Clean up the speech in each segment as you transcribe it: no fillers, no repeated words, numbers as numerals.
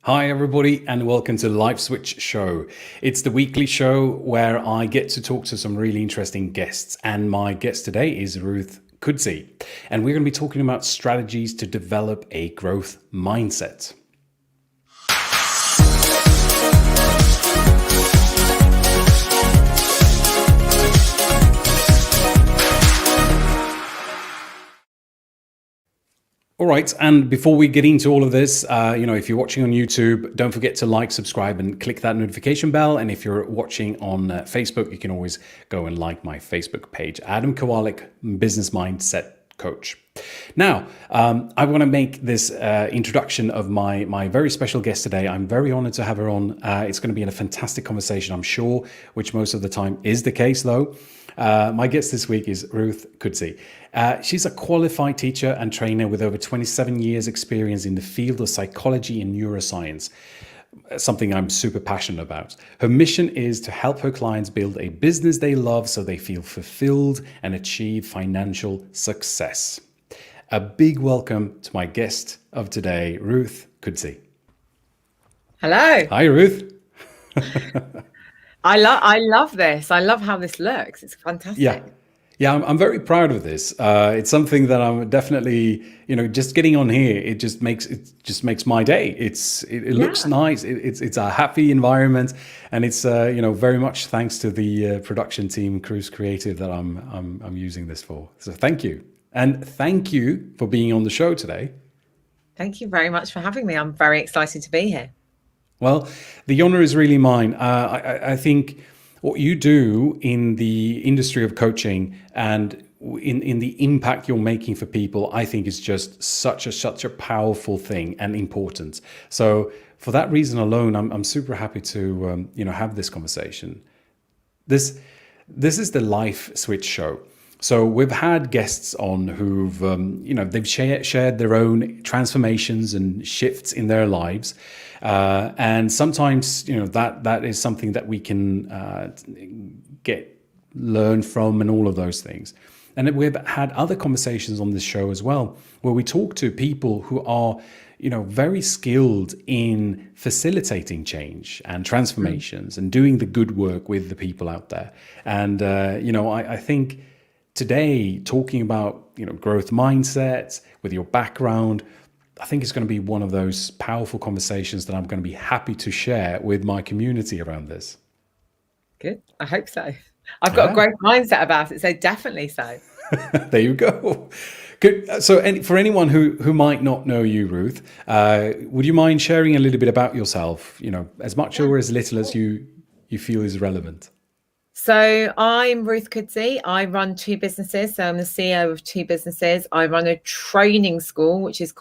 Hi, everybody, and welcome to the Life Switch Show. It's the weekly show where I get to talk to some really interesting guests. And my guest today is Ruth Kudzi. And we're going to be talking about strategies to develop a growth mindset. All right, and before we get into all of this, if you're watching on YouTube, don't forget to like, subscribe, and click that notification bell. And if you're watching on Facebook, you can always go and like my Facebook page, Adam Kowalik, Business Mindset Coach. Now, I want to make this introduction of my very special guest today. I'm very honored to have her on. It's going to be a fantastic conversation, I'm sure, which most of the time is the case, though. My guest this week is Ruth Kudzi. She's a qualified teacher and trainer with over 27 years experience in the field of psychology and neuroscience, something I'm super passionate about. Her mission is to help her clients build a business they love so they feel fulfilled and achieve financial success. A big welcome to my guest of today, Ruth Kudzi. Hello. Hi, Ruth. I love this. I love how this looks. It's fantastic. Yeah, I'm very proud of this. It's something that I'm definitely, just getting on here. It just makes my day. It looks nice. It's a happy environment, and it's very much thanks to the production team, Cruise Creative, that I'm using this for. So thank you, and thank you for being on the show today. Thank you very much for having me. I'm very excited to be here. Well, the honor is really mine. I think what you do in the industry of coaching and in the impact you're making for people, I think is just such a powerful thing and important. So for that reason alone, I'm super happy to have this conversation. This is the Life Switch Show. So we've had guests on who've, they've shared their own transformations and shifts in their lives. And sometimes, that is something that we can learn from and all of those things. And we've had other conversations on this show as well, where we talk to people who are, very skilled in facilitating change and transformations and doing the good work with the people out there. And, I think today, talking about growth mindsets with your background, I think it's going to be one of those powerful conversations that I'm going to be happy to share with my community around this. Good. I hope so. I've got a growth mindset about it, so definitely so. There you go. Good. So for anyone who might not know you, Ruth, would you mind sharing a little bit about yourself, as much or as little as you feel is relevant? So I'm Ruth Kudzi. I run two businesses. So I'm the CEO of two businesses. I run a training school, which is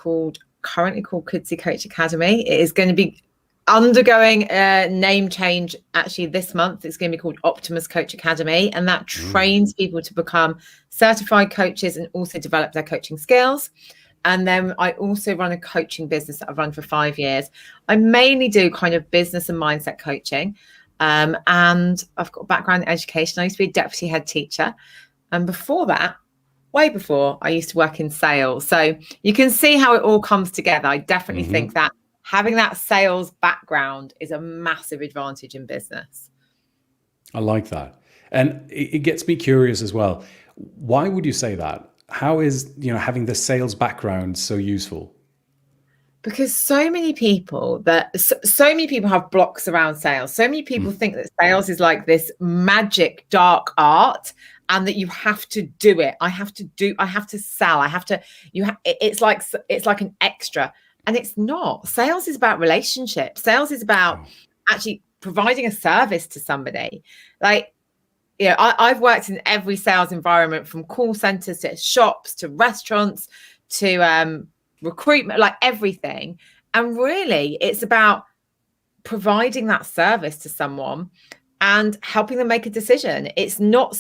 currently called Kudzi Coach Academy. It is going to be undergoing a name change actually this month. It's going to be called Optimus Coach Academy, and that trains people to become certified coaches and also develop their coaching skills. And then I also run a coaching business that I've run for 5 years. I mainly do kind of business and mindset coaching. And I've got a background in education. I used to be a deputy head teacher. And before that, way before, I used to work in sales. So you can see how it all comes together. I definitely think that having that sales background is a massive advantage in business. I like that. And it gets me curious as well. Why would you say that? How is, having the sales background so useful? Because so many people have blocks around sales. So many people think that sales is like this magic dark art, and that you have to do it. I have to sell. It's like an extra, and it's not. Sales is about relationships. Sales is about actually providing a service to somebody. Like, I've worked in every sales environment, from call centers to shops to restaurants to recruitment, like everything. And really, it's about providing that service to someone and helping them make a decision. It's not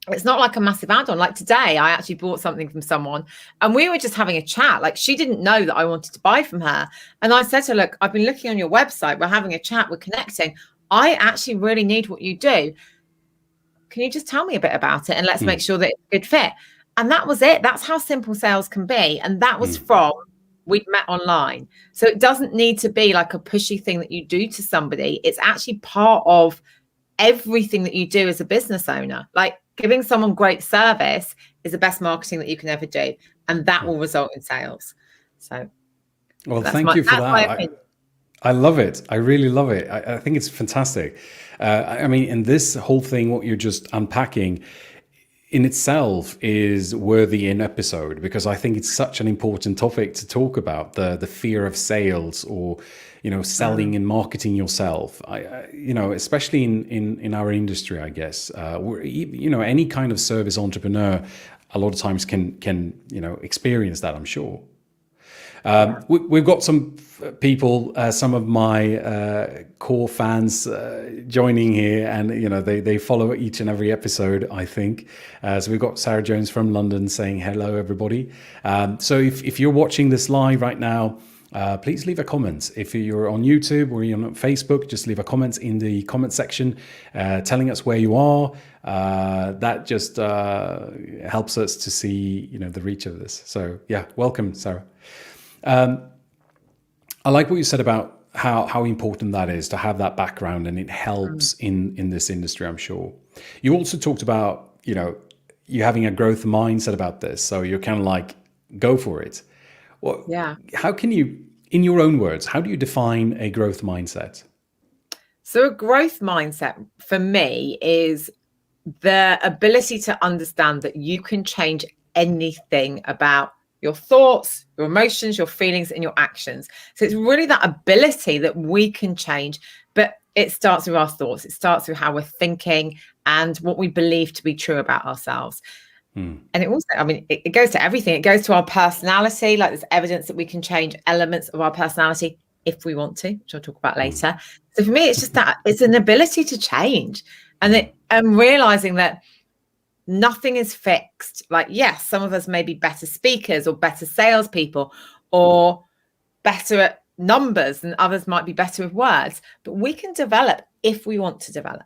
like a massive add-on. Like today, I actually bought something from someone and we were just having a chat. Like, she didn't know that I wanted to buy from her. And I said to her, look, I've been looking on your website. We're having a chat. We're connecting. I actually really need what you do. Can you just tell me a bit about it? And let's make sure that it's a good fit. And that was it. That's how simple sales can be. And that was from we'd met online. So it doesn't need to be like a pushy thing that you do to somebody. It's actually part of everything that you do as a business owner. Like giving someone great service is the best marketing that you can ever do, and that will result in sales. So well, thank you for that. I love it. I really love it. I think it's fantastic. I mean, and this whole thing, what you're just unpacking in itself is worthy an episode, because I think it's such an important topic to talk about, the fear of sales, or, you know, selling and marketing yourself. You know, especially in our industry, I guess, you know, any kind of service entrepreneur a lot of times can, you know, experience that, I'm sure. We've got some people, some of my core fans joining here, and you know they follow each and every episode, I think. So we've got Sarah Jones from London saying hello, everybody. So if you're watching this live right now, please leave a comment. If you're on YouTube or you're on Facebook, just leave a comment in the comment section, telling us where you are. That just helps us to see, you know, the reach of this. So yeah, welcome, Sarah. I like what you said about how important that is to have that background, and it helps in this industry, I'm sure. You also talked about, you know, you having a growth mindset about this, so you're kind of like, go for it. Well, yeah. How can you, in your own words, how do you define a growth mindset? So a growth mindset for me is the ability to understand that you can change anything about your thoughts, your emotions, your feelings, and your actions. So it's really that ability that we can change, but it starts with our thoughts. It starts with how we're thinking and what we believe to be true about ourselves. And it also, I mean, it goes to everything. It goes to our personality. Like there's evidence that we can change elements of our personality if we want to, which I'll talk about later. So for me, it's just that it's an ability to change, and realizing that nothing is fixed. Like, yes, some of us may be better speakers or better salespeople or better at numbers, and others might be better with words, but we can develop if we want to develop.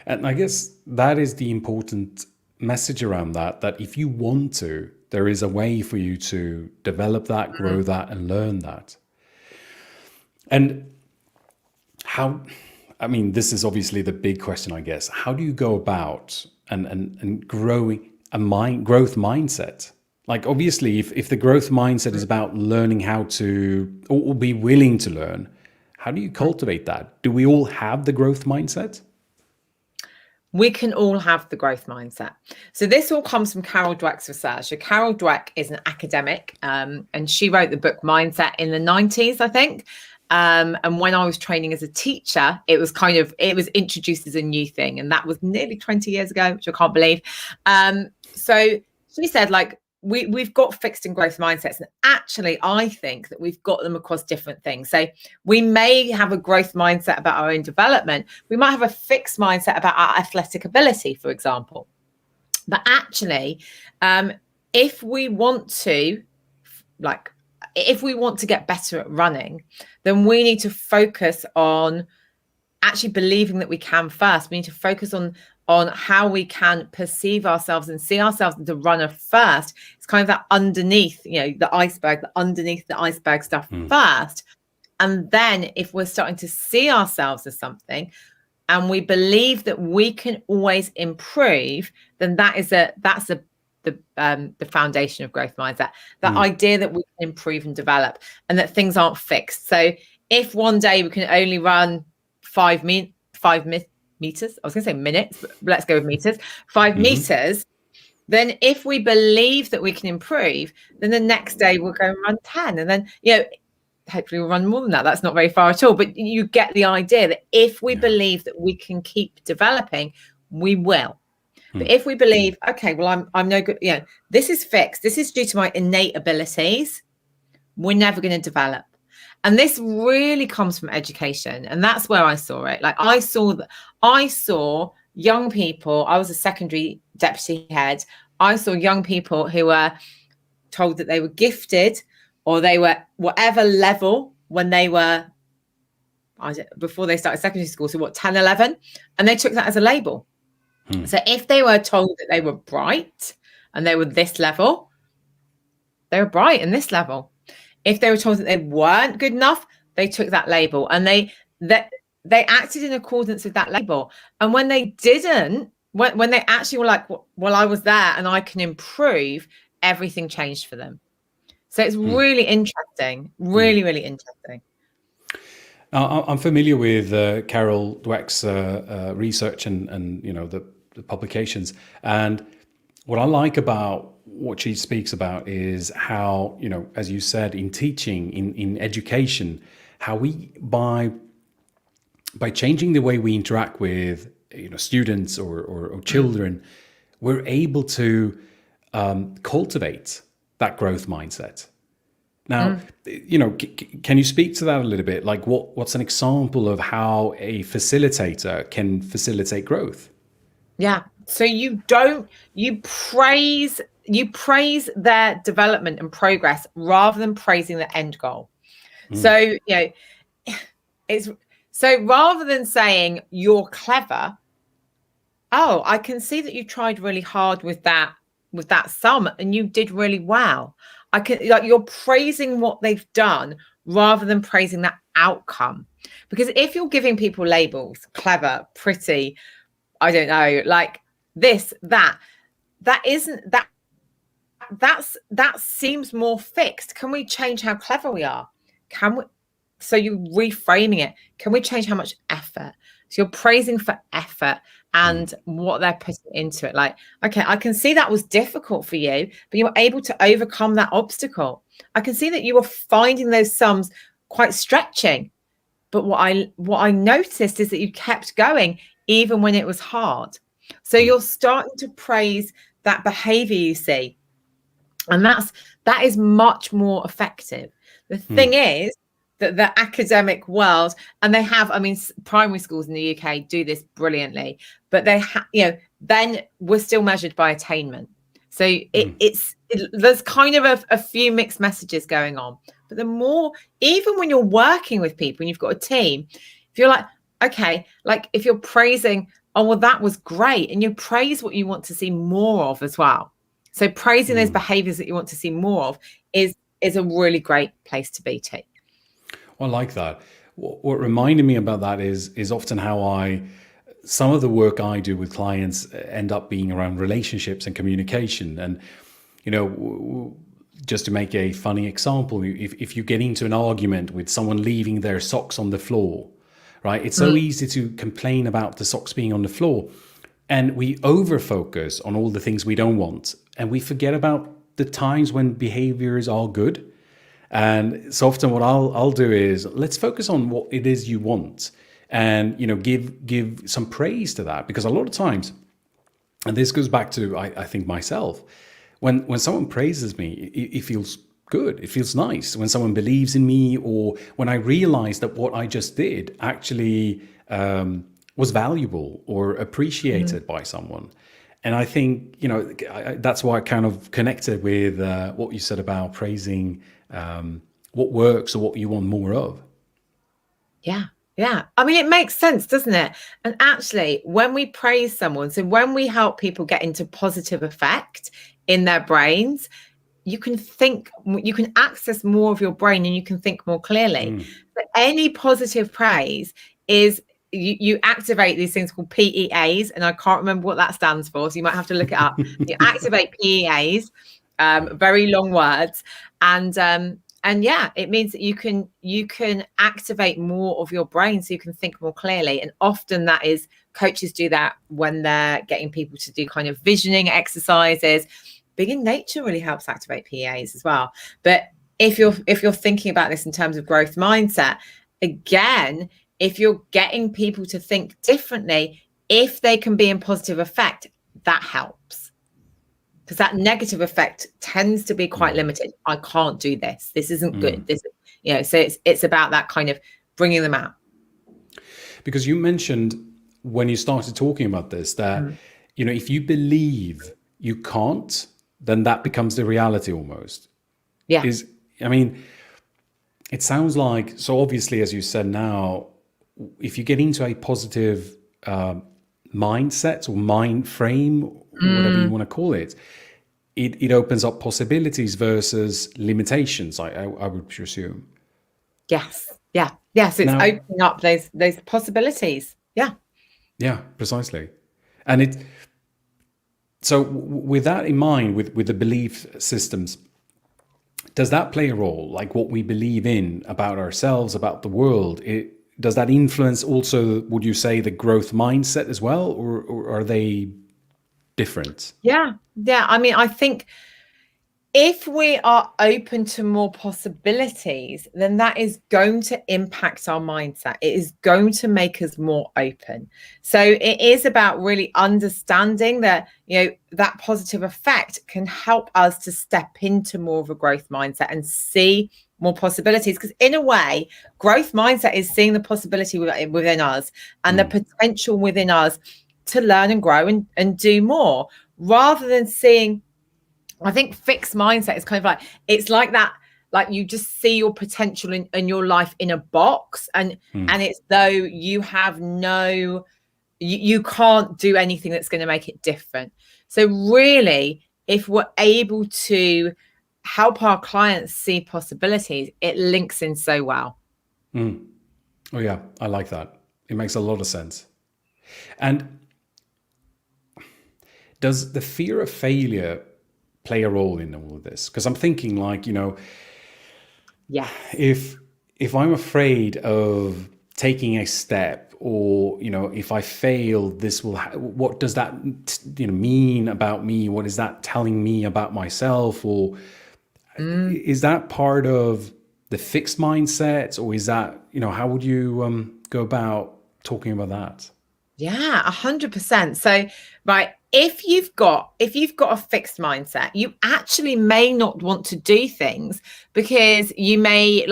And I guess that is the important message around that if you want to, there is a way for you to develop that, grow that, and learn that. And how, I mean, this is obviously the big question, I guess. How do you go about and growing a growth mindset? Like, obviously, if the growth mindset is about learning how to, or be willing to learn, how do you cultivate that? Do we all have the growth mindset? We can all have the growth mindset. So this all comes from Carol Dweck's research. So Carol Dweck is an academic, and she wrote the book Mindset in the 90s, I think. And when I was training as a teacher, it was introduced as a new thing. And that was nearly 20 years ago, which I can't believe. So she said, like, we've got fixed and growth mindsets. And actually, I think that we've got them across different things. So we may have a growth mindset about our own development. We might have a fixed mindset about our athletic ability, for example. But actually, if we want to get better at running, then we need to focus on actually believing that we can first. We need to focus on how we can perceive ourselves and see ourselves as a runner first. It's kind of that underneath, the iceberg, the underneath the iceberg stuff first. And then if we're starting to see ourselves as something and we believe that we can always improve, then that's the foundation of growth mindset, that idea that we can improve and develop and that things aren't fixed. So if one day we can only run 5 meters, I was going to say minutes, but let's go with meters, 5 meters, then if we believe that we can improve, then the next day we'll go and run 10. And then, hopefully we'll run more than that. That's not very far at all. But you get the idea that if we believe that we can keep developing, we will. But if we believe, okay, well, I'm no good, this is fixed, this is due to my innate abilities, we're never going to develop. And this really comes from education. And that's where I saw it. Like I saw young people, I was a secondary deputy head. I saw young people who were told that they were gifted or they were whatever level when they were, before they started secondary school. So 10, 11, and they took that as a label. So if they were told that they were bright and they were this level, they were bright in this level. If they were told that they weren't good enough, they took that label, and they acted in accordance with that label. And when they didn't, when they actually were like, well, I was there and I can improve, everything changed for them. So it's really interesting, really, really interesting. I'm familiar with Carol Dweck's research and the publications. And what I like about what she speaks about is how, as you said, in teaching, in education, how we, by changing the way we interact with students or children, we're able to cultivate that growth mindset. Now, can you speak to that a little bit? Like, what's an example of how a facilitator can facilitate growth? Yeah. So you praise their development and progress rather than praising the end goal. So so rather than saying you're clever, oh, I can see that you tried really hard with that sum and you did really well. You're praising what they've done rather than praising that outcome. Because if you're giving people labels, clever, pretty, I don't know, like this, that seems more fixed. Can we change how clever we are? Can we? So you're reframing it. Can we change how much effort? So you're praising for effort and what they're putting into it. Like, okay, I can see that was difficult for you, but you were able to overcome that obstacle. I can see that you were finding those sums quite stretching. But what I noticed is that you kept going even when it was hard. So you're starting to praise that behavior you see. And that is much more effective. The thing is that the academic world, and they have, I mean, primary schools in the UK do this brilliantly, but they then we're still measured by attainment. So there's kind of a few mixed messages going on. But the more, even when you're working with people and you've got a team, if you're like, okay, like if you're praising, oh, well, that was great. And you praise what you want to see more of as well. So praising those behaviors that you want to see more of is a really great place to be too. Well, I like that. What reminded me about that is often how some of the work I do with clients end up being around relationships and communication. And, just to make a funny example, if you get into an argument with someone leaving their socks on the floor, right? It's so easy to complain about the socks being on the floor. And we over-focus on all the things we don't want. And we forget about the times when behaviors are good. And so often what I'll do is, let's focus on what it is you want and, give some praise to that. Because a lot of times, and this goes back to, I think, myself, when someone praises me, it feels good. It feels nice. When someone believes in me, or when I realize that what I just did actually was valuable or appreciated by someone. And I think, that's why I kind of connected with what you said about praising what works or what you want more of. Yeah. Yeah. I mean, it makes sense, doesn't it? And actually, when we praise someone, so when we help people get into positive effect in their brains, you can access more of your brain and you can think more clearly. But any positive praise is, you activate these things called PEAs, and I can't remember what that stands for, so you might have to look it up. You activate PEAs, very long words, and yeah, it means that you can activate more of your brain so you can think more clearly. And often that is, coaches do that when they're getting people to do kind of visioning exercises. Being in nature really helps activate PEAs as well. But if you're thinking about this in terms of growth mindset, again, if you're getting people to think differently, if they can be in positive effect, that helps. Because that negative effect tends to be quite limited. I can't do this. This isn't good. So it's about that kind of bringing them out. Because you mentioned when you started talking about this that, if you believe you can't, then that becomes the reality almost. Yeah. It sounds like, so obviously, as you said now, if you get into a positive mindset or mind frame, whatever you want to call it, it opens up possibilities versus limitations, I would presume. Yes. Yeah. Yes. It's Now, opening up those possibilities. Yeah. yeah, precisely. And with that in mind, with the belief systems, does that play a role? Like what we believe in about ourselves, about the world, does that influence also, would you say, the growth mindset as well, or are they different? Yeah. Yeah. I mean, I think if we are open to more possibilities, then that is going to impact our mindset. It is going to make us more open. So it is about really understanding that, that positive effect can help us to step into more of a growth mindset and see more possibilities. Because in a way, growth mindset is seeing the possibility within us and the potential within us to learn and grow and do more, rather than seeing, I think fixed mindset is kind of like, it's like that, like you just see your potential in your life in a box, and it's though you have you can't do anything that's going to make it different. So really, if we're able to help our clients see possibilities, it links in so well. Oh yeah, I like that. It makes a lot of sense. And does the fear of failure play a role in all of this? Because I'm thinking, like, Yeah. if I'm afraid of taking a step, or if I fail, this will what does that mean about me? What is that telling me about myself? Or is that part of the fixed mindset, or is that, how would you go about talking about that? Yeah, 100%. So, right, if you've got a fixed mindset, you actually may not want to do things because you may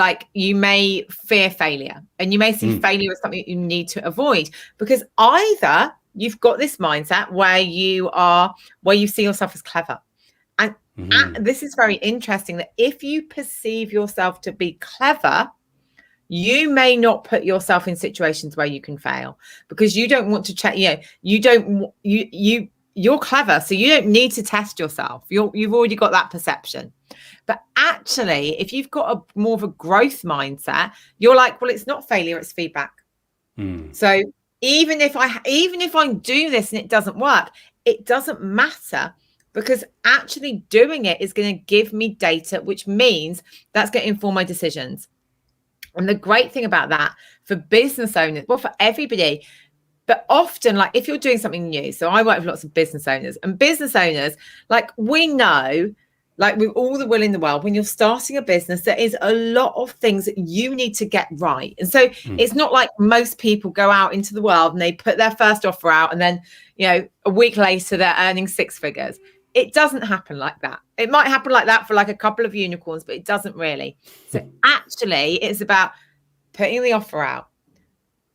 fear failure, and you may see failure as something you need to avoid, because either you've got this mindset where you see yourself as clever. And this is very interesting, that if you perceive yourself to be clever, you may not put yourself in situations where you can fail, because you don't want to check. You're clever, so you don't need to test yourself. You've already got that perception. But actually, if you've got a more of a growth mindset, you're like, well, it's not failure, it's feedback. So even if I do this and it doesn't work, it doesn't matter, because actually doing it is going to give me data, which means that's going to inform my decisions. And the great thing about that for business owners, well, for everybody, but often, like if you're doing something new, so I work with lots of business owners, and business owners, like we know, like with all the will in the world, when you're starting a business, there is a lot of things that you need to get right. And so it's not like most people go out into the world and they put their first offer out, and then, a week later, they're earning six figures. It doesn't happen like that. It might happen like that for like a couple of unicorns, but it doesn't really. So actually, it's about putting the offer out,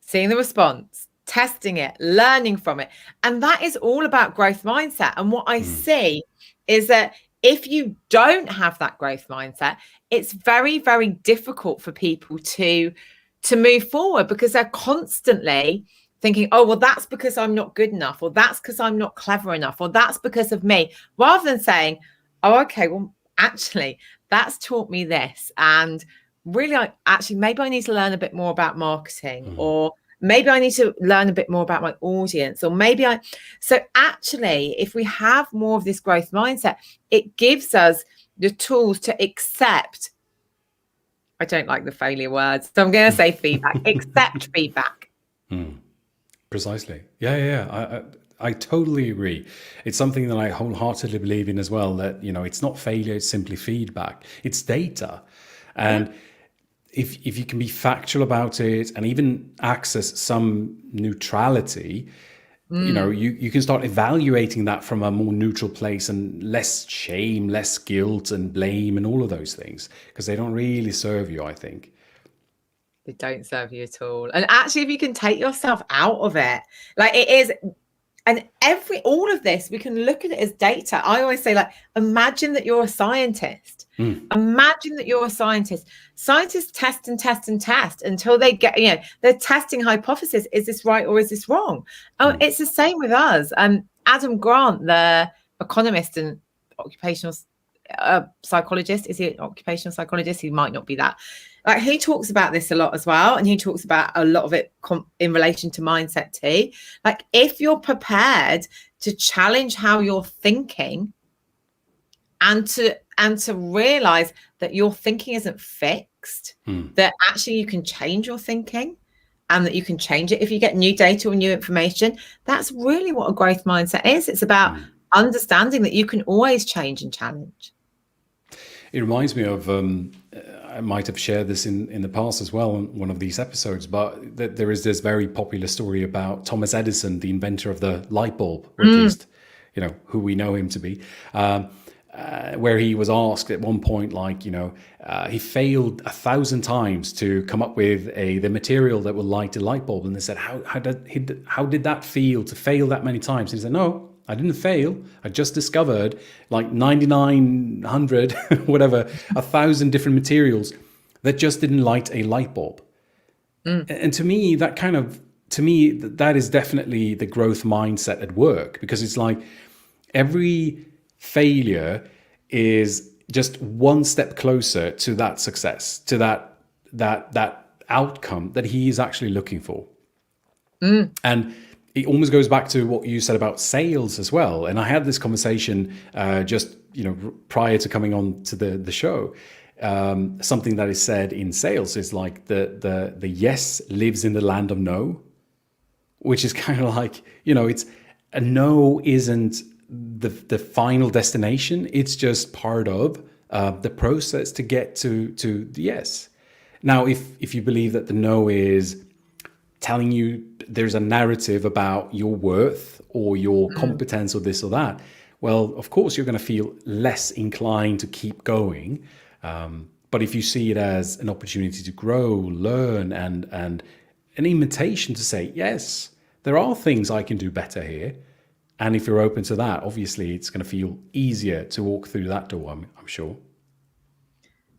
seeing the response, testing it, learning from it. And that is all about growth mindset. And what I see is that if you don't have that growth mindset, it's very, very difficult for people to move forward, because they're constantly thinking, oh, well, that's because I'm not good enough, or that's because I'm not clever enough, or that's because of me, rather than saying, oh, okay, well, actually, that's taught me this. And really, maybe I need to learn a bit more about marketing, or maybe I need to learn a bit more about my audience, or so actually, if we have more of this growth mindset, it gives us the tools to accept. I don't like the failure words, so I'm going to say feedback. Accept feedback. Precisely. Yeah. I totally agree. It's something that I wholeheartedly believe in as well, that, it's not failure, it's simply feedback. It's data. And if you can be factual about it and even access some neutrality, you can start evaluating that from a more neutral place, and less shame, less guilt and blame and all of those things, because they don't really serve you, I think. They don't serve you at all. And actually, if you can take yourself out of it, like it is, and all of this, we can look at it as data. I always say, like, imagine that you're a scientist. Imagine that you're a scientist. Scientists test and test and test until they get, they're testing hypothesis. Is this right or is this wrong? Oh, it's the same with us. Adam Grant, the economist and occupational psychologist. Is he an occupational psychologist? He might not be that. Like, he talks about this a lot as well, and he talks about a lot of it in relation to mindset too. Like, if you're prepared to challenge how you're thinking, and to realize that your thinking isn't fixed, that actually you can change your thinking, and that you can change it if you get new data or new information. That's really what a growth mindset is. It's about understanding that you can always change and challenge. It reminds me of, I might have shared this in the past as well on one of these episodes, but there is this very popular story about Thomas Edison, the inventor of the light bulb, or at least, who we know him to be, where he was asked at one point, like, he failed 1,000 times to come up with the material that will light a light bulb. And they said, how did that feel to fail that many times? And he said, no, I didn't fail. I just discovered like 9,900, whatever, 1,000 different materials that just didn't light a light bulb. And to me, that is definitely the growth mindset at work, because it's like every failure is just one step closer to that success, to that outcome that he is actually looking for. And it almost goes back to what you said about sales as well. And I had this conversation just prior to coming on to the show. Something that is said in sales is like the yes lives in the land of no, which is kind of like, it's a no isn't the final destination. It's just part of the process to get to the yes. Now, if you believe that the no is telling you there's a narrative about your worth or your competence or this or that, well, of course, you're going to feel less inclined to keep going. But if you see it as an opportunity to grow, learn, and an invitation to say, yes, there are things I can do better here. And if you're open to that, obviously, it's going to feel easier to walk through that door, I'm sure.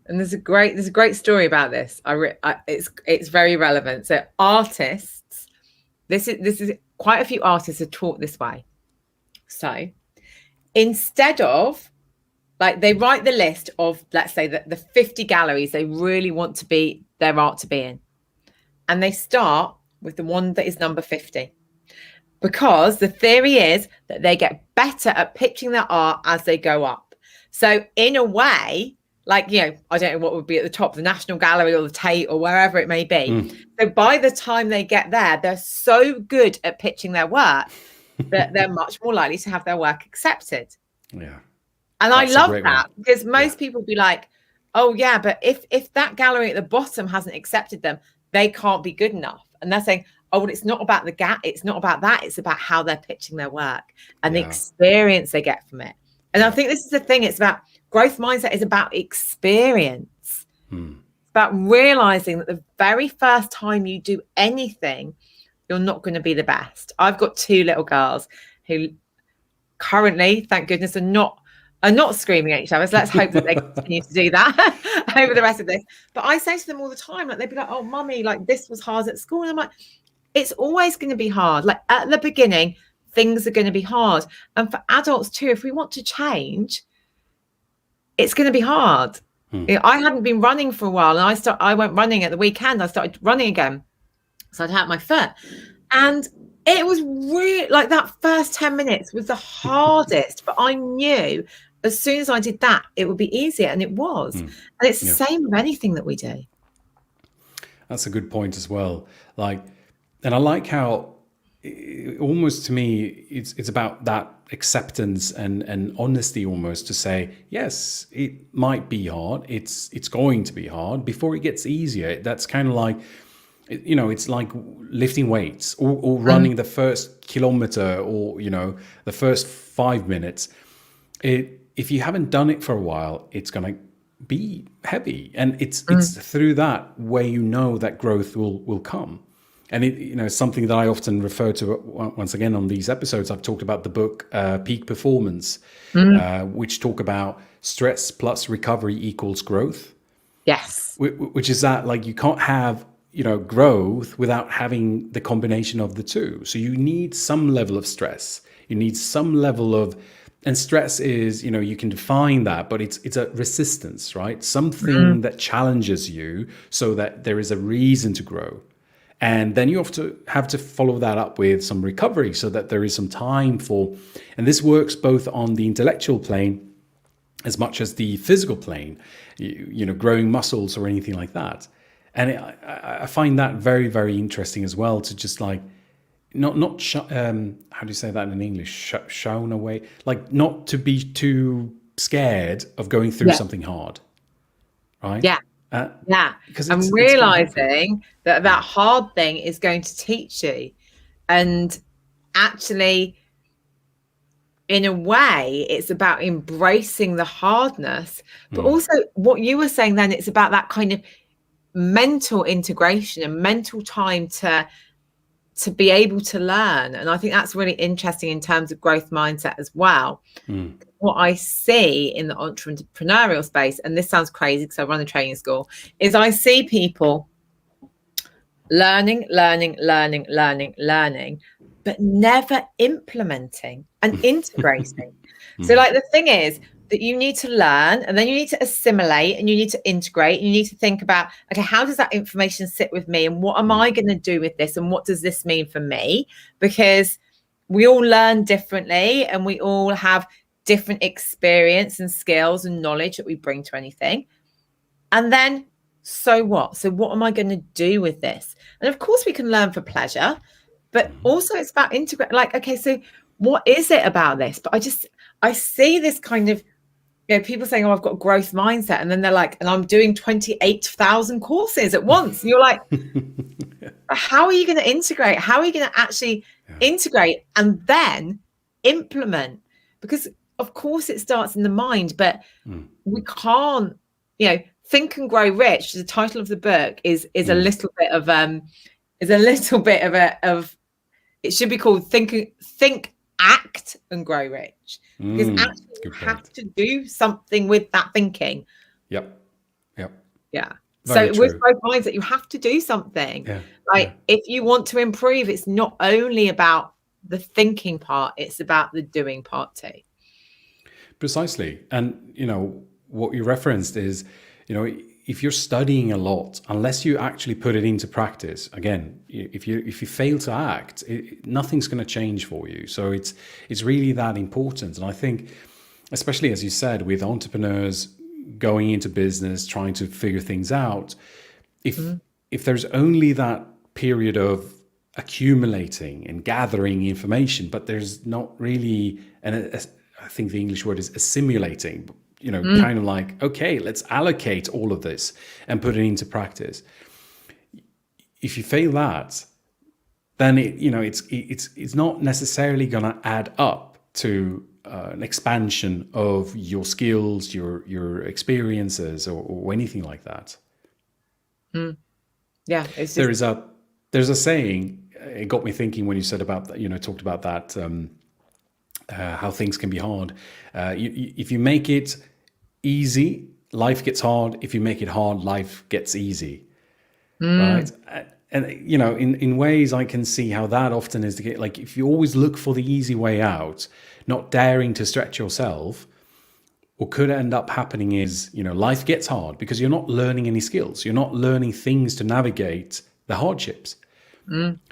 And there's a great story about this. It's very relevant. So artists, this is quite a few artists are taught this way. So instead of, like, they write the list of, let's say, the 50 galleries they really want their art to be in, and they start with the one that is number 50. Because the theory is that they get better at pitching their art as they go up. So in a way, like, I don't know what would be at the top, the National Gallery or the Tate or wherever it may be. So by the time they get there, they're so good at pitching their work that they're much more likely to have their work accepted. Yeah. And I love that, because most people be like, oh yeah, but if that gallery at the bottom hasn't accepted them, they can't be good enough. And they're saying, oh, well, it's not about the gap. It's not about that. It's about how they're pitching their work and the experience they get from it. And I think this is the thing. It's about growth mindset is about experience. It's about realizing that the very first time you do anything, you're not going to be the best. I've got 2 little girls who currently, thank goodness, are not screaming at each other. So let's hope that they continue to do that over the rest of this. But I say to them all the time, like, they'd be like, oh, mummy, like, this was hard at school. And I'm like, it's always going to be hard. Like, at the beginning, things are going to be hard. And for adults too, if we want to change, it's going to be hard. I hadn't been running for a while, and I went running at the weekend. I started running again. So I'd hurt my foot. And it was really, like, that first 10 minutes was the hardest, but I knew as soon as I did that, it would be easier. And it was. And it's the same with anything that we do. That's a good point as well. Like, and I like how almost, to me, it's about that acceptance and honesty, almost, to say, yes, it might be hard. It's going to be hard before it gets easier. That's kind of like, it's like lifting weights or running the first kilometer, or, the first 5 minutes. If you haven't done it for a while, it's going to be heavy. And it's through that where that growth will come. And it's something that I often refer to once again on these episodes. I've talked about the book Peak Performance, which talk about stress plus recovery equals growth. Yes. Which is that, like, you can't have growth without having the combination of the two. So you need some level of stress. You need some level of And stress is, you can define that, but it's a resistance, right? Mm. Something that challenges you so that there is a reason to grow. And then you have to follow that up with some recovery so that there is some time for, and this works both on the intellectual plane as much as the physical plane, growing muscles or anything like that. And I find that very, very interesting as well, to just like, not how do you say that in English? Shown away, like not to be too scared of going through Yeah. something hard, right? Yeah. Yeah. Because And it's going to happen. realizing that that hard thing is going to teach you. And actually, in a way, it's about embracing the hardness. But also, what you were saying then, it's about that kind of mental integration and mental time to be able to learn. And I think that's really interesting in terms of growth mindset as well. What I see in the entrepreneurial space, and this sounds crazy because I run a training school, is I see people learning, but never implementing and integrating. So like the thing is that you need to learn, and then you need to assimilate, and you need to integrate, and you need to think about, okay, how does that information sit with me, and what am I going to do with this, and what does this mean for me? Because we all learn differently, and we all have different experience and skills and knowledge that we bring to anything. And then, so what? So what am I going to do with this? And of course we can learn for pleasure, but also it's about integrate. Like, okay, so what is it about this? But I see this kind of, people saying, oh, I've got a growth mindset. And then they're like, and I'm doing 28,000 courses at once. And you're like, how are you going to integrate? How are you going to actually integrate and then implement? Because of course it starts in the mind, but we can't, Think and Grow Rich, the title of the book is a little bit of it should be called Think, Act and Grow Rich, because actually you have to do something with that thinking. Yep. Yeah. Very so with true. growth mindset, you have to do something. If you want to improve, it's not only about the thinking part, it's about the doing part too. Precisely. And what you referenced is, if you're studying a lot, unless you actually put it into practice, again, if you fail to act, nothing's going to change for you. So it's really that important. And I think, especially as you said, with entrepreneurs going into business, trying to figure things out, if there's only that period of accumulating and gathering information, but there's not really, and I think the English word is assimilating, kind of like, okay, let's allocate all of this and put it into practice. If you fail that, then it's not necessarily going to add up to an expansion of your skills, your experiences, or anything like that. Yeah, there's a saying. It got me thinking when you said about that. Talked about that. How things can be hard. If you make it easy, life gets hard. If you make it hard, life gets easy. Right? And in ways I can see how that often is the case. Like if you always look for the easy way out, not daring to stretch yourself, what could end up happening is, life gets hard because you're not learning any skills. You're not learning things to navigate the hardships.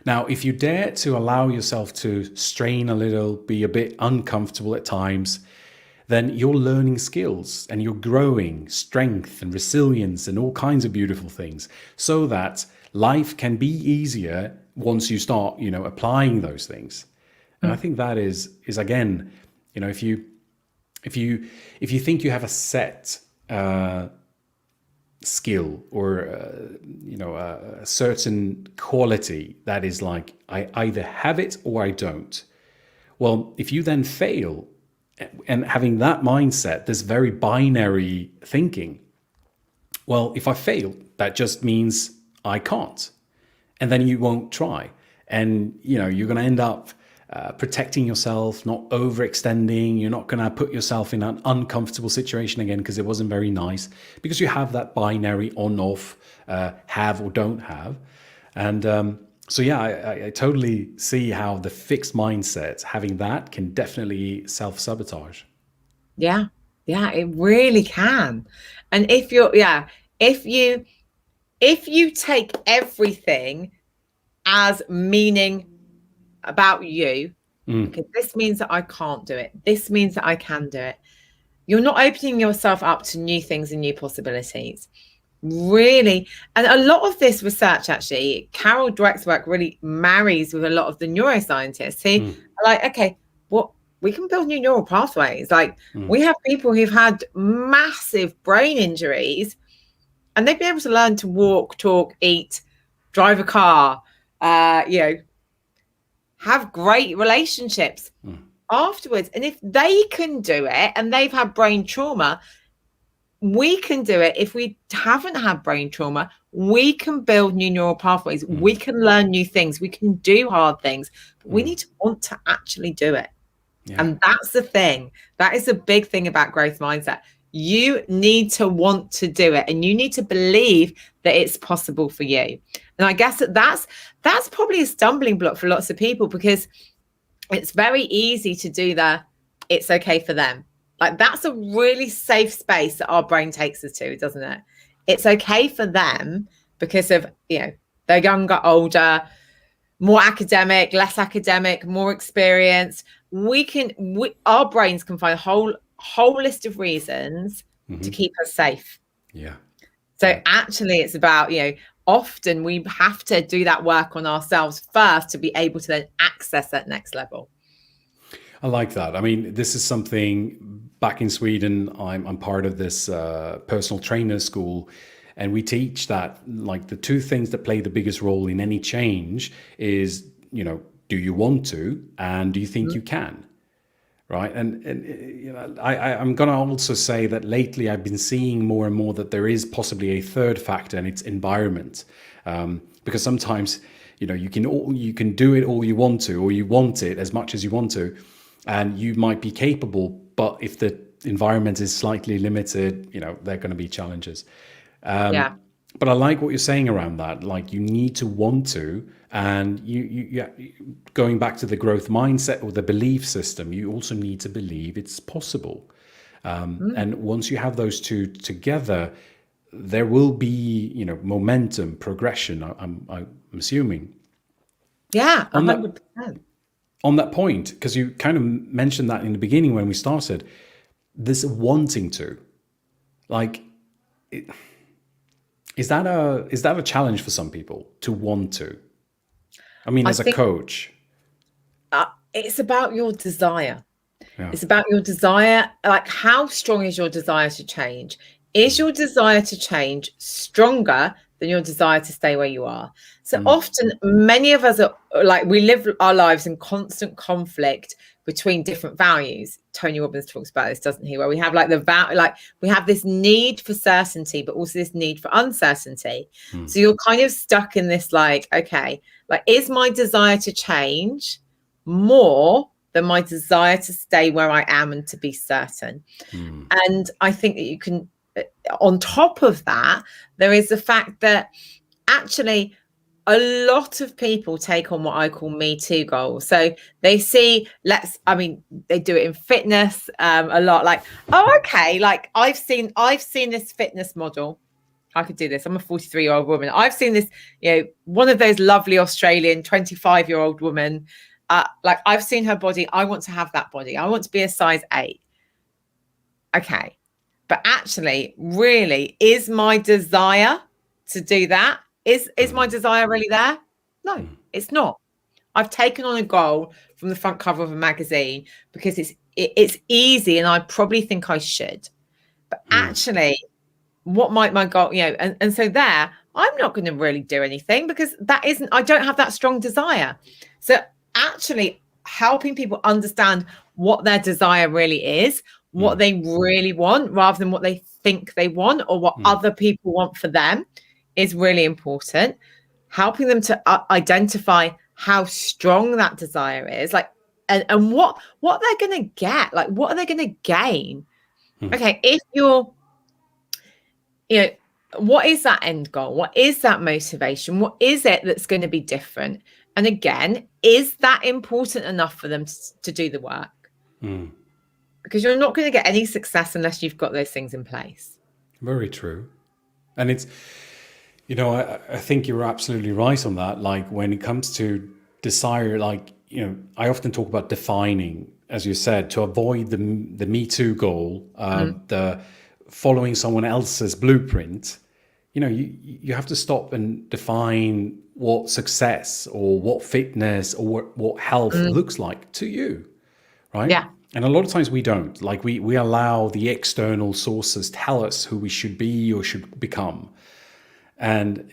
Now, if you dare to allow yourself to strain a little, be a bit uncomfortable at times, then you're learning skills and you're growing strength and resilience and all kinds of beautiful things, so that life can be easier once you start, applying those things. And I think that is again, if you think you have a set skill or a certain quality that is like, I either have it or I don't. Well, if you then fail, and having that mindset, this very binary thinking, well, if I fail, that just means I can't, and then you won't try, and you're going to end up protecting yourself, not overextending. You're not going to put yourself in an uncomfortable situation again because it wasn't very nice, because you have that binary on off, have or don't have. And So yeah, I totally see how the fixed mindset, having that, can definitely self-sabotage. Yeah. Yeah, it really can. And if you take everything as meaning about you, Mm, okay, this means that I can't do it. This means that I can do it. You're not opening yourself up to new things and new possibilities. Really. And a lot of this research, actually, Carol Dweck's work really marries with a lot of the neuroscientists who mm, are like, okay, what we can build new neural pathways. Like mm, we have people who've had massive brain injuries and they've been able to learn to walk, talk, eat, drive a car, have great relationships mm, afterwards. And if they can do it and they've had brain trauma, we can do it. If we haven't had brain trauma, we can build new neural pathways. mm, We can learn new things. We can do hard things. But we mm. need to want to actually do it. Yeah. And that's the thing. That is a big thing about growth mindset. You need to want to do it, and you need to believe that it's possible for you. And I guess that's probably a stumbling block for lots of people, because it's very easy to do it's okay for them. Like that's a really safe space that our brain takes us to, doesn't it? It's okay for them because of, they're younger, older, more academic, less academic, more experienced. Our brains can find a whole list of reasons to keep us safe. Yeah. So Yeah. actually it's about, often we have to do that work on ourselves first to be able to then access that next level. I like that. I mean, this is something back in Sweden. I'm part of this personal trainer school, and we teach that like the two things that play the biggest role in any change is, do you want to, and do you think you can? Right. And I'm going to also say that lately I've been seeing more and more that there is possibly a third factor, and it's environment. Because sometimes, you can do it all you want to, or you want it as much as you want to, and you might be capable, but if the environment is slightly limited, there are going to be challenges. Yeah. But I like what you're saying around that. Like you need to want to, and going back to the growth mindset or the belief system, you also need to believe it's possible. And once you have those two together, there will be, momentum, progression. I'm assuming. Yeah. On that 100%. on that point, because you kind of mentioned that in the beginning when we started, this wanting to, like. Is that a challenge for some people to want to? I mean, as a coach. It's about your desire. Yeah. It's about your desire. Like, how strong is your desire to change? Is your desire to change stronger than your desire to stay where you are? So often, many of us are like, we live our lives in constant conflict between different values. Tony Robbins talks about this, doesn't he? Where we have like we have this need for certainty, but also this need for uncertainty. So you're kind of stuck in this, like, okay, like, is my desire to change more than my desire to stay where I am and to be certain? And I think that you can, on top of that, there is the fact that actually a lot of people take on what I call Me Too goals. So they see, they do it in fitness a lot. Like, oh, okay, like I've seen this fitness model. I could do this. I'm a 43-year-old woman. I've seen this, one of those lovely Australian 25-year-old women. Like, I've seen her body. I want to have that body. I want to be a size 8. Okay. But actually, really, is my desire to do that? Is my desire really there? No, it's not. I've taken on a goal from the front cover of a magazine because it's easy and I probably think I should. But actually, what might my goal, and so there, I'm not going to really do anything because I don't have that strong desire. So actually helping people understand what their desire really is, what they really want, rather than what they think they want or what other people want for them, is really important. Helping them to identify how strong that desire is, like, and what they're going to get, what are they going to gain? Okay, if you're, what is that end goal? What is that motivation? What is it that's going to be different? And again, is that important enough for them to do the work? Because you're not going to get any success unless you've got those things in place. Very true. And it's, I think you're absolutely right on that. Like when it comes to desire, like, I often talk about defining, as you said, to avoid the Me Too goal, the following someone else's blueprint. You have to stop and define what success or what fitness or what health looks like to you, right? Yeah. And a lot of times we don't. Like we allow the external sources tell us who we should be or should become. And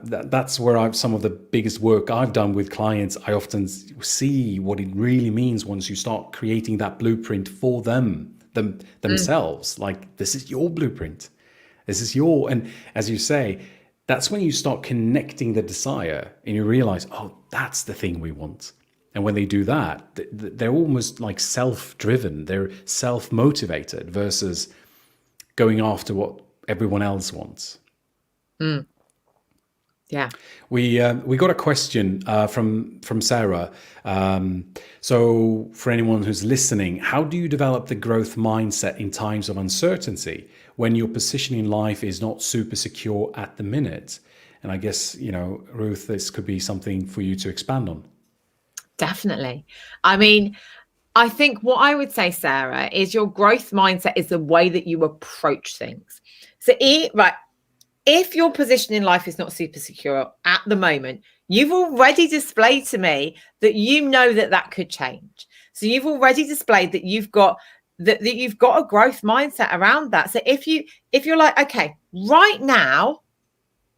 that's where some of the biggest work I've done with clients. I often see what it really means once you start creating that blueprint for themselves. Like, this is your blueprint. This is and as you say, that's when you start connecting the desire and you realize, oh, that's the thing we want. And when they do that, they're almost like self-driven. They're self-motivated versus going after what everyone else wants. Yeah. We got a question from Sarah. So for anyone who's listening, how do you develop the growth mindset in times of uncertainty when your position in life is not super secure at the minute? And I guess, Ruth, this could be something for you to expand on. Definitely. I mean, I think what I would say, Sarah, is your growth mindset is the way that you approach things. So, if your position in life is not super secure at the moment, you've already displayed to me that that could change. So you've already displayed that you've got that you've got a growth mindset around that. So if you're like, okay, right now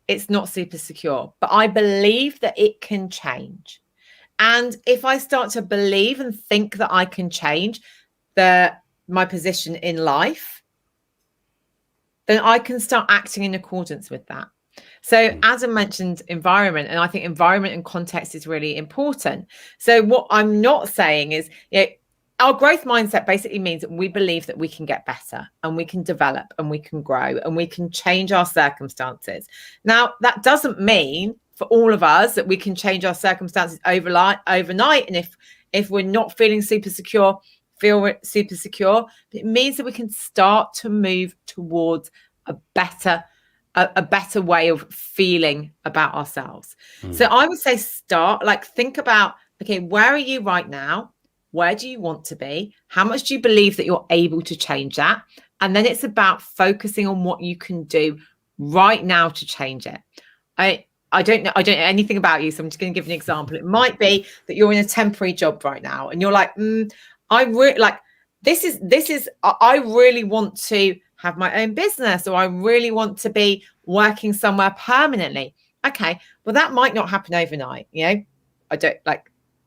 it's not super secure, but I believe that it can change. And if I start to believe and think that I can change my position in life, then I can start acting in accordance with that. So Adam mentioned environment, and I think environment and context is really important. So what I'm not saying is, our growth mindset basically means that we believe that we can get better and we can develop and we can grow and we can change our circumstances. Now, that doesn't mean for all of us that we can change our circumstances overnight. And if we're not feeling super secure, feel super secure, but it means that we can start to move towards a better way of feeling about ourselves. So I would say think about, okay, where are you right now? Where do you want to be? How much do you believe that you're able to change that? And then it's about focusing on what you can do right now to change it. I don't know anything about you, so I'm just going to give an example. It might be that you're in a temporary job right now and you're like, I really want to have my own business, or I really want to be working somewhere permanently. Okay, well, that might not happen overnight. I don't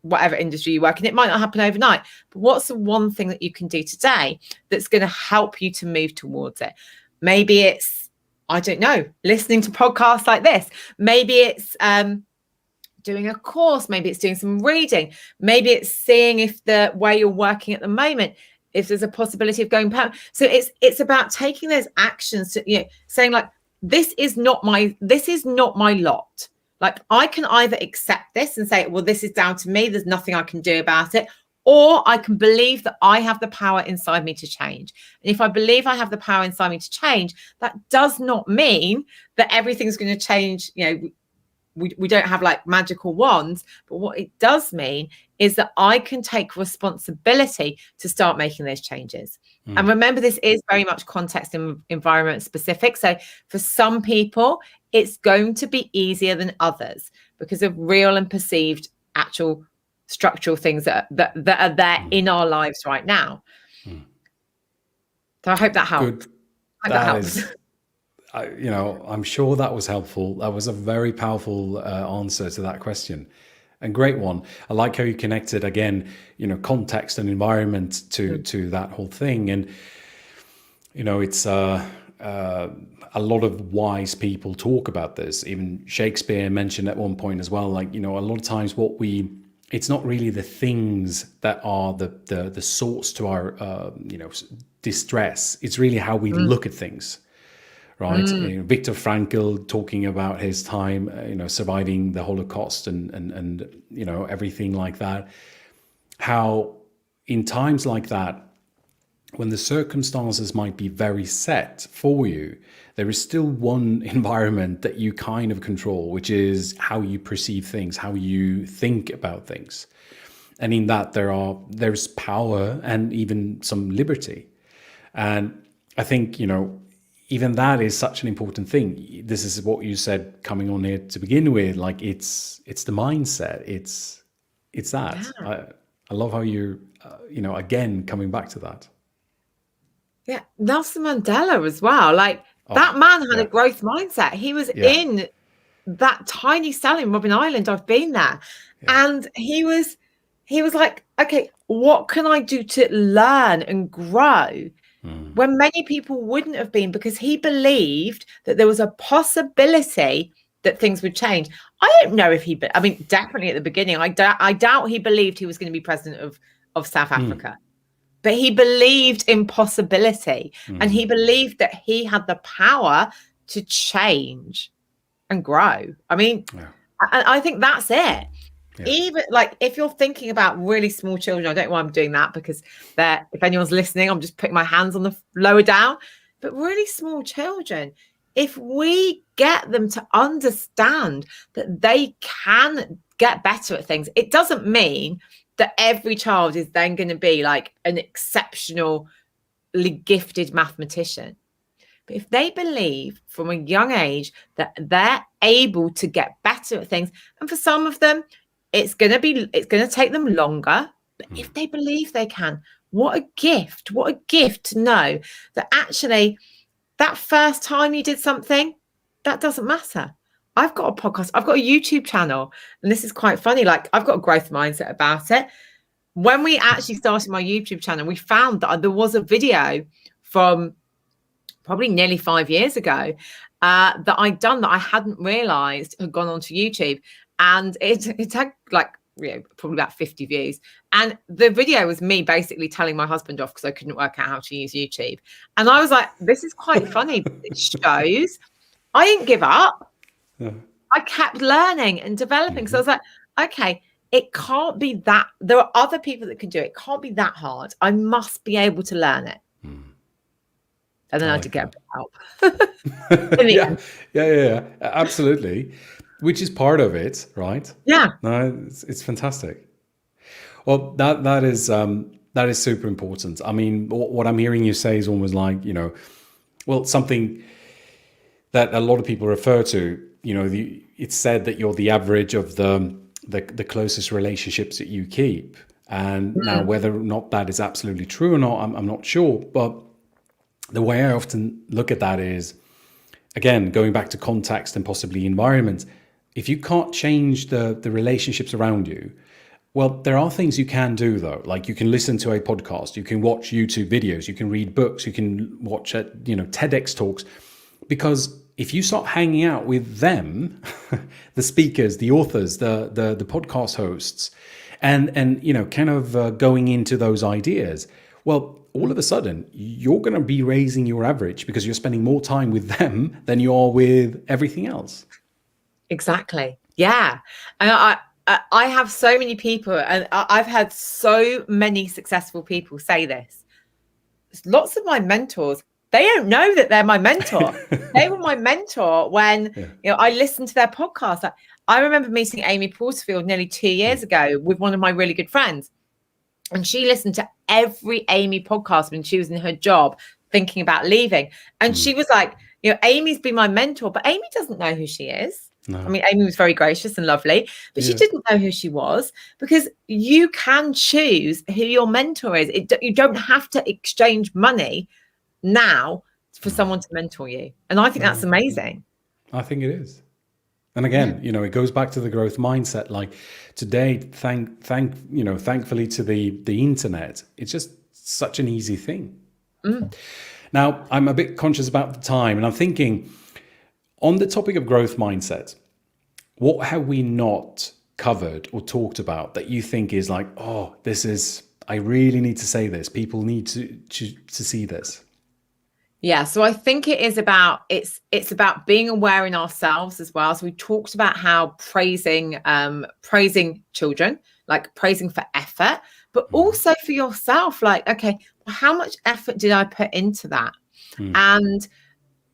whatever industry you work in, it might not happen overnight. But what's the one thing that you can do today that's going to help you to move towards it? Maybe it's, I don't know, listening to podcasts like this. Maybe it's doing a course. Maybe it's doing some reading. Maybe it's seeing if the way you're working at the moment, if there's a possibility of going permanent. So it's about taking those actions to, saying like, this is not my lot. Like, I can either accept this and say, well, this is down to me, there's nothing I can do about it, or I can believe that I have the power inside me to change. And if I believe I have the power inside me to change, that does not mean that everything's going to change. We don't have like magical wands, but what it does mean is that I can take responsibility to start making those changes. And remember, this is very much context and environment specific. So for some people, it's going to be easier than others because of real and perceived actual structural things that are there in our lives right now. So I hope that helps. That helps. I'm sure that was helpful. That was a very powerful answer to that question. And great one. I like how you connected again, context and environment to that whole thing. And, it's a lot of wise people talk about this. Even Shakespeare mentioned at one point as well, like, a lot of times it's not really the things that are the source to our, distress. It's really how we look at things. right? Viktor Frankl talking about his time, surviving the Holocaust and everything like that. How in times like that, when the circumstances might be very set for you, there is still one environment that you kind of control, which is how you perceive things, how you think about things. And in that there's power and even some liberty. And I think, even that is such an important thing. This is what you said coming on here to begin with, like it's the mindset. It's that. Yeah. I love how you, again, coming back to that. Yeah. Nelson Mandela as well. Like that man had a growth mindset. He was in that tiny cell in Robben Island. I've been there. And he was like, okay, what can I do to learn and grow? When many people wouldn't have been, because he believed that there was a possibility that things would change. I don't know if definitely at the beginning, I doubt he believed he was going to be president of South Africa. But he believed in possibility, and he believed that he had the power to change and grow. I think that's it. Yeah. Even like if you're thinking about really small children, I don't know why I'm doing that, because if anyone's listening, I'm just putting my hands on the lower down. But really small children, if we get them to understand that they can get better at things, it doesn't mean that every child is then going to be like an exceptionally gifted mathematician. But if they believe from a young age that they're able to get better at things, and for some of them, it's going to take them longer. But if they believe they can, what a gift to know that actually that first time you did something, that doesn't matter. I've got a podcast, I've got a YouTube channel, and this is quite funny. Like I've got a growth mindset about it. When we actually started my YouTube channel, we found that there was a video from probably nearly 5 years ago that I'd done that I hadn't realized had gone onto YouTube. And it had like, probably about 50 views. And the video was me basically telling my husband off because I couldn't work out how to use YouTube. And I was like, this is quite funny. It shows I didn't give up. Yeah. I kept learning and developing. So I was like, okay, it can't be that. There are other people that can do it. It can't be that hard. I must be able to learn it. And then I had to get help. Yeah, absolutely. Which is part of it, right? Yeah. No, it's fantastic. Well, that is super important. I mean, what I'm hearing you say is almost like, something that a lot of people refer to. It's said that you're the average of the closest relationships that you keep. And now whether or not that is absolutely true or not, I'm not sure. But the way I often look at that is, again, going back to context and possibly environment. If you can't change the relationships around you, well, there are things you can do though. Like you can listen to a podcast, you can watch YouTube videos, you can read books, you can watch TEDx talks. Because if you start hanging out with them, the speakers, the authors, the podcast hosts, and kind of going into those ideas, well, all of a sudden you're going to be raising your average because you're spending more time with them than you are with everything else. Exactly. Yeah. And I have so many people, and I've had so many successful people say this. Lots of my mentors, they don't know that they're my mentor. They were my mentor when I listened to their podcast. I remember meeting Amy Porterfield nearly 2 years ago with one of my really good friends. And she listened to every Amy podcast when she was in her job thinking about leaving. And she was like, Amy's been my mentor, but Amy doesn't know who she is. No. I mean, Amy was very gracious and lovely, but she didn't know who she was, because you can choose who your mentor is. You don't have to exchange money now for someone to mentor you. And I think that's amazing. I think it is. And again, it goes back to the growth mindset. Like today, thankfully to the internet, it's just such an easy thing. Now, I'm a bit conscious about the time, and I'm thinking, on the topic of growth mindset, what have we not covered or talked about that you think is like, oh, I really need to say this. People need to see this. Yeah, so I think it is about it's about being aware in ourselves as well. So we talked about how praising children, like praising for effort, but Mhm. also for yourself. Like, okay, how much effort did I put into that? Mm. And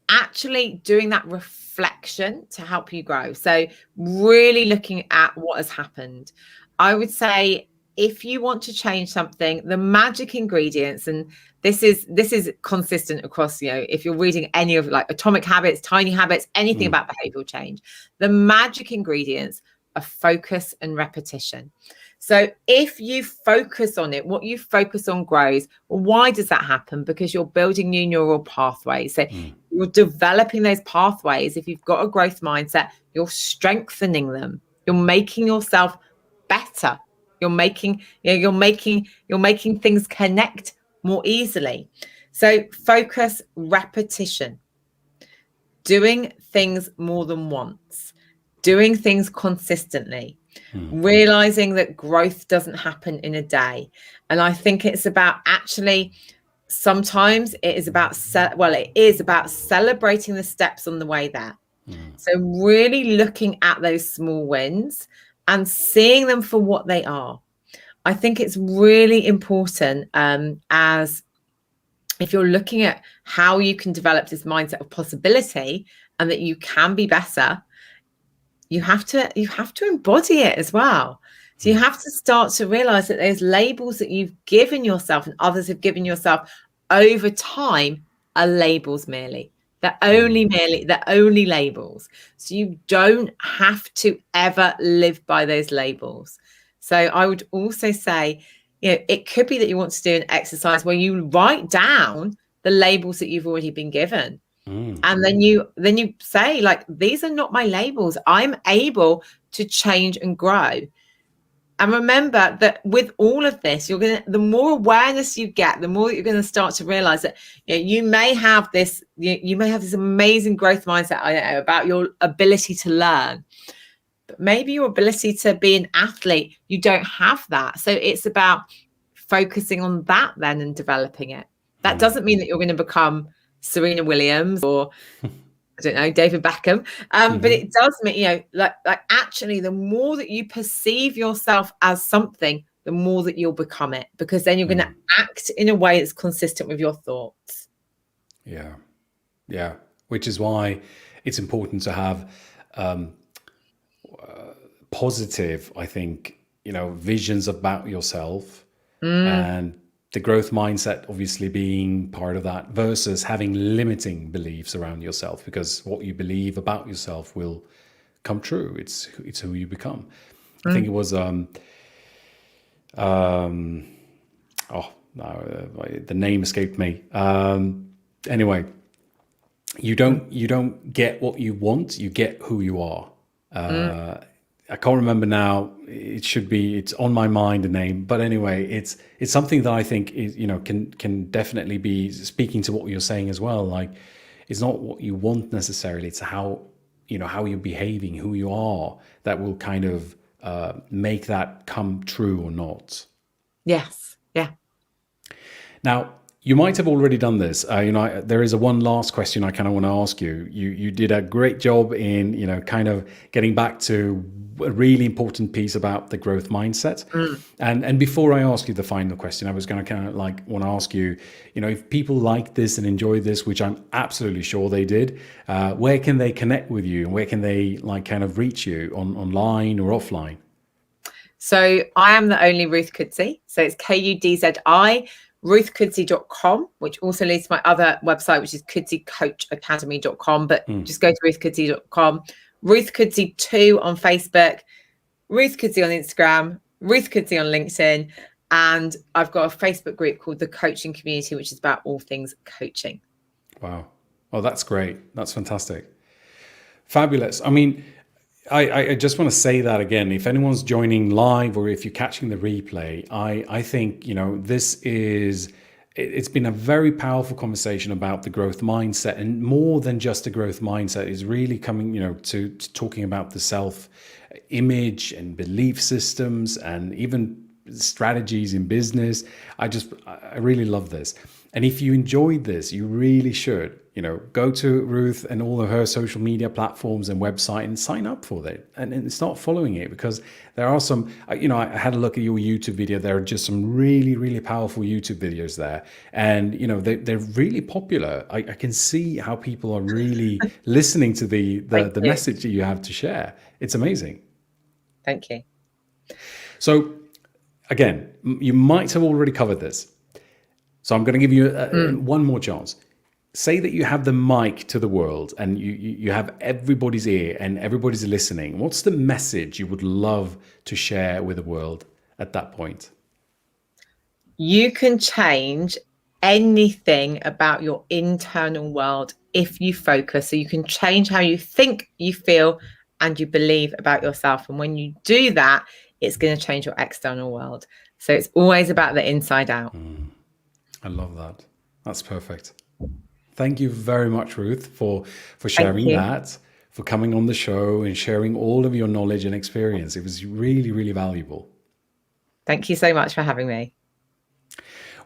actually doing that reflection to help you grow. So really looking at what has happened. I would say if you want to change something, the magic ingredients, and this is consistent across, if you're reading any of like Atomic Habits, Tiny Habits, anything Mm. about behavioral change, the magic ingredients are focus and repetition. So if you focus on it, what you focus on grows. Well, why does that happen? Because you're building new neural pathways. So Mm. you're developing those pathways. If you've got a growth mindset, you're strengthening them. You're making yourself better. You're making things connect more easily. So focus, repetition, doing things more than once, doing things consistently, Mm. realizing that growth doesn't happen in a day. And I think it's about actually sometimes it is about it is about celebrating the steps on the way there. Mm. So really looking at those small wins and seeing them for what they are. I think it's really important, as if you're looking at how you can develop this mindset of possibility and that you can be better, you have to embody it as well. So you Mm. have to start to realize that those labels that you've given yourself and others have given yourself over time are labels merely. Mm. They're only labels. So you don't have to ever live by those labels. So I would also say, it could be that you want to do an exercise where you write down the labels that you've already been given, Mm. and then you say, like, these are not my labels. I'm able to change and grow. And remember that with all of this, the more awareness you get, the more you're going to start to realize that you may have this, you may have this amazing growth mindset, I don't know, about your ability to learn, but maybe your ability to be an athlete, you don't have that. So it's about focusing on that then and developing it. That Mm. doesn't mean that you're going to become Serena Williams or, I don't know, David Beckham. But Mhm. it does mean, like actually, the more that you perceive yourself as something, the more that you'll become it, because then you're going to Mm. act in a way that's consistent with your thoughts. Yeah. Yeah. Which is why it's important to have um, positive, I think, visions about yourself, Mm, and the growth mindset obviously being part of that versus having limiting beliefs around yourself, because what you believe about yourself will come true. It's who you become. I think mm. it was um oh no, the name escaped me. Anyway, you don't get what you want, you get who you are. Mm. I can't remember now. It's on my mind, the name, but anyway, it's something that I think is, can definitely be speaking to what you're saying as well. Like, it's not what you want necessarily, it's how you're behaving, who you are, that will kind of make that come true or not. Yes. Yeah. Now, you might have already done this. There is a one last question I kind of want to ask you. You did a great job in, kind of getting back to a really important piece about the growth mindset. Mm. And before I ask you the final question, I was going to kind of like want to ask you, if people like this and enjoy this, which I'm absolutely sure they did, where can they connect with you, and where can they like kind of reach you online or offline? So I am the only Ruth Kudzi. So it's Kudzi, ruthkudzi.com, which also leads to my other website, which is kudzicoachacademy.com. But Mm. just go to ruthkudzi.com. Ruth Kudzi 2 on Facebook, Ruth Kudzi on Instagram, Ruth Kudzi on LinkedIn. And I've got a Facebook group called the Coaching Community, which is about all things coaching. Wow. Oh, that's great. That's fantastic. Fabulous. I mean, I just want to say that again. If anyone's joining live or if you're catching the replay, I think, it's been a very powerful conversation about the growth mindset, and more than just a growth mindset is really coming, to talking about the self image and belief systems and even strategies in business. I really love this. And if you enjoyed this, you really should, go to Ruth and all of her social media platforms and website and sign up for it and start following it, because there are some, I had a look at your YouTube video. There are just some really, really powerful YouTube videos there. And, they're really popular. I can see how people are really listening to the message that you have to share. It's amazing. Thank you. So again, you might have already covered this. So I'm going to give you one more chance. Say that you have the mic to the world and you have everybody's ear and everybody's listening. What's the message you would love to share with the world at that point? You can change anything about your internal world if you focus. So you can change how you think, you feel, and you believe about yourself. And when you do that, it's going to change your external world. So it's always about the inside out. I love that. That's perfect. Thank you very much, Ruth, for sharing that, for coming on the show and sharing all of your knowledge and experience. It was really, really valuable. Thank you so much for having me.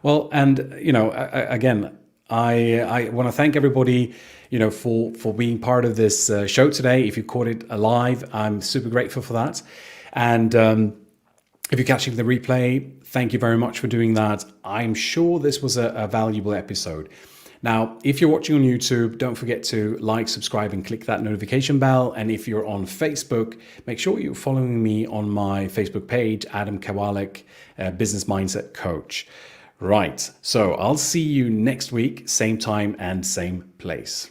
Well, and, again, I want to thank everybody, for being part of this show today. If you caught it alive, I'm super grateful for that. And if you're catching the replay, thank you very much for doing that. I'm sure this was a valuable episode. Now, if you're watching on YouTube, don't forget to like, subscribe, and click that notification bell. And if you're on Facebook, make sure you're following me on my Facebook page, Adam Kowalik, Business Mindset Coach. Right. So I'll see you next week, same time and same place.